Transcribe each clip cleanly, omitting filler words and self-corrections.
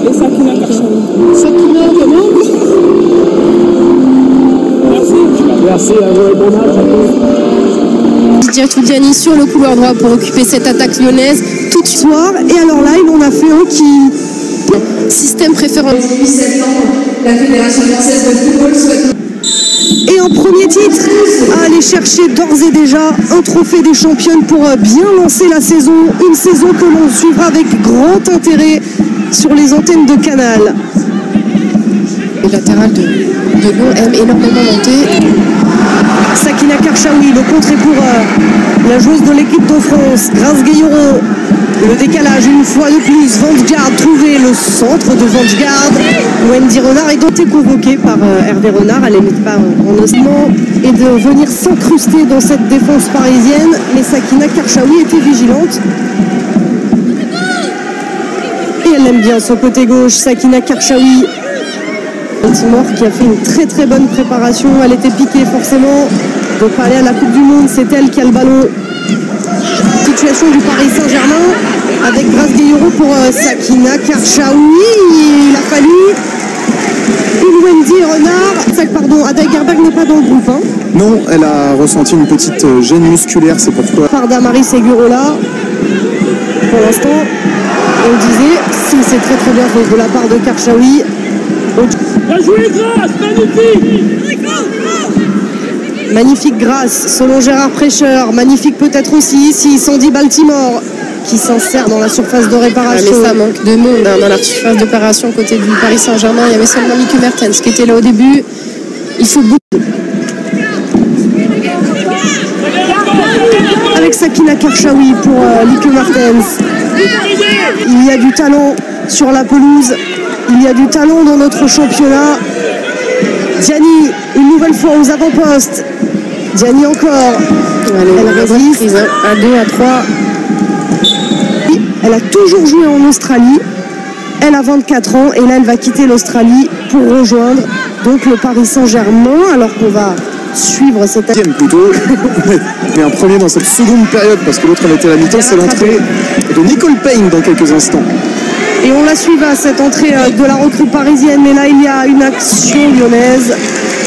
et Sakina Karchaoui. Sakina demande. Merci à vous et bon match à tous. Didier Toudiani sur le couloir droit pour occuper cette attaque lyonnaise tout de soir. Et alors là, il en a fait un qui... Système préférentiel. Depuis septembre, la Fédération française de football souhaite... Et en premier titre, à aller chercher d'ores et déjà un trophée des championnes pour bien lancer la saison. Une saison que l'on suivra avec grand intérêt sur les antennes de Canal. Le latéral de Lyon aime énormément monter. Sakina Karchaoui, le contre est pour la joueuse de l'équipe de France, Grace Gueyoro. Le décalage une fois de plus, Vandegaard trouvé le centre de Vandegaard. Wendy Renard est donc convoquée par Hervé Renard, elle n'émite pas en osement, et de venir s'incruster dans cette défense parisienne. Mais Sakina Karchaoui était vigilante. Et elle aime bien son côté gauche, Sakina Karchaoui. Baltimore qui a fait une très très bonne préparation, elle était piquée forcément de pas aller à la Coupe du Monde, c'est elle qui a le ballon. Situation du Paris Saint-Germain avec Grace Gueyoro pour Sakina Karchaoui. Il a fallu une Wendy Renard. Pardon, Ada Gerberg n'est pas dans le groupe. Hein. Non, elle a ressenti une petite gêne musculaire, c'est pourquoi. Par Damaris Segurola. Pour l'instant, on le disait, si c'est très très bien fait de la part de Karchaoui. Bien joué Grace, magnifique. Magnifique Grace, selon Gérard Prêcheur. Magnifique peut-être aussi ici, Sandy Baltimore, qui s'insère dans la surface de réparation. Mais ça manque de monde dans la surface d'opération côté du Paris Saint-Germain. Il y avait seulement Lieke Mertens qui était là au début. Il faut beaucoup. Avec Sakina Karchaoui pour Lieke Mertens. Il y a du talent sur la pelouse. Il y a du talent dans notre championnat. Diani, une nouvelle fois aux avant-postes. Diani encore. Elle résiste. À 2, à 3. Elle a toujours joué en Australie. Elle a 24 ans et là elle va quitter l'Australie pour rejoindre donc le Paris Saint-Germain, alors qu'on va suivre cette... Deuxième plutôt, mais un premier dans cette seconde période parce que l'autre avait été à la mi-temps, c'est l'entrée de Nicole Payne dans quelques instants. Et on la suivra cette entrée de la recrue parisienne, mais là il y a une action lyonnaise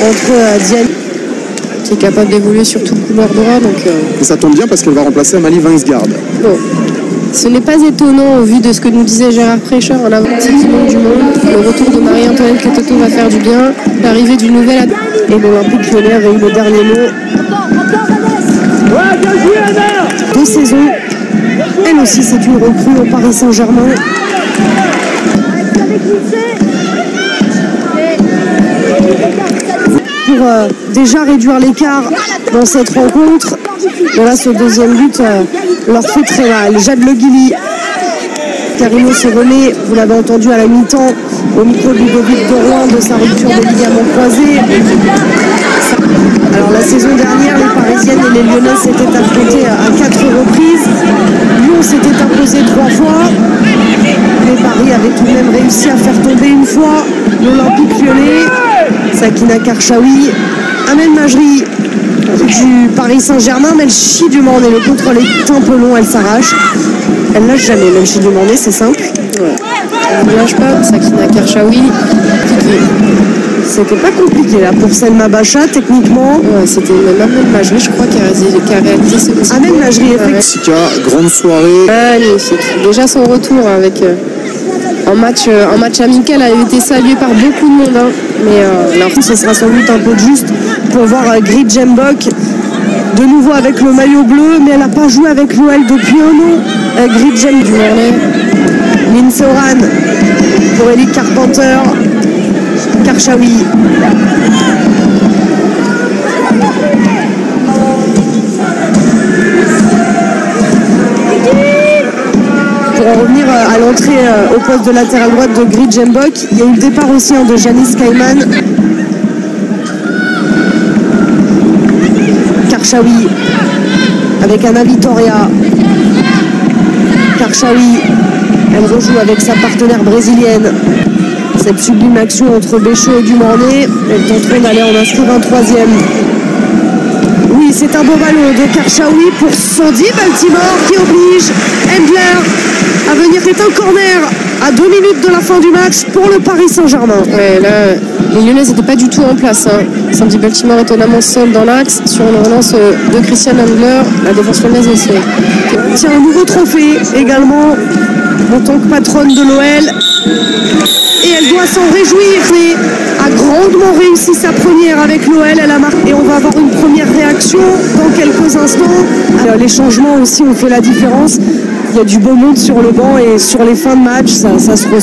entre Diani qui est capable d'évoluer sur tout le couloir droit. Donc, et ça tombe bien parce qu'elle va remplacer Amalie Vingsgaard. Bon. Ce n'est pas étonnant au vu de ce que nous disait Gérard Prêcheur en avant du monde. Le retour de Marie-Antoinette Katoto va faire du bien. L'arrivée d'une nouvelle... Et l'Olympique Lyonnais avait eu le dernier mot. Deux saisons. Elle aussi, c'est une recrue au Paris Saint-Germain. Pour déjà réduire l'écart dans cette rencontre. Mais là, ce deuxième but leur fait très mal. Jade Le Guilly. Karimo se remet, vous l'avez entendu à la mi-temps, au micro de Ludovic de Rouen, de sa rupture des ligaments croisés. Alors la saison dernière, les Parisiennes et les Lyonnaises s'étaient affrontées à 4 reprises. Lyon s'était imposé 3 fois. Les Paris avaient tout de même réussi à faire tomber une fois l'Olympique Lyonnais. Sakina Karchaoui, Amel Majri du Paris Saint-Germain, Melchi Dumornay. Le contrôle est un peu long, elle s'arrache. Elle lâche jamais, Melchi Dumornay, c'est simple. Ouais. Elle ne lâche pas, Sakina Karchaoui. C'était pas compliqué là pour Selma Bacha, techniquement. Ouais, c'était même Amel Majri, je crois, qui a réalisé ce petit. Amel Majri, effectivement. Sika, grande soirée. Magnifique. Déjà son retour avec un match amical a été salué par beaucoup de monde. Hein. Mais alors, ce sera sans doute un peu juste pour voir Grit Jembok de nouveau avec le maillot bleu, mais elle n'a pas joué avec l'OL depuis un an. Grit Jembok du Morlaix. Lindsay Oran pour Ellie Carpenter. Karchaoui. Pour en revenir à l'entrée au poste de latéral droite de Grit Jembok, il y a eu le départ aussi de Janice Kaiman. Karchaoui avec Anna Vitoria. Karchaoui, elle rejoue avec sa partenaire brésilienne. Cette sublime action entre Béchaud et Dumornay, elles tenteront d'aller en inscrire un troisième. Oui, c'est un beau ballon de Karchaoui pour Sandy Baltimore qui oblige Endler à venir. C'est un corner à 2 minutes de la fin du match pour le Paris Saint-Germain. Ouais, là, les Lyonnais n'étaient pas du tout en place. Sandy Baltimore étonnamment seul dans l'axe sur une relance de Christian Endler. La défense lyonnaise aussi. Tiens, un nouveau trophée également en tant que patronne de l'OL. Et elle doit s'en réjouir. Et a grandement réussi sa première avec l'OL. Elle a marqué. Et on va avoir une première réaction dans quelques instants. Alors, les changements aussi ont fait la différence. Il y a du beau monde sur le banc et sur les fins de match, ça se ressent.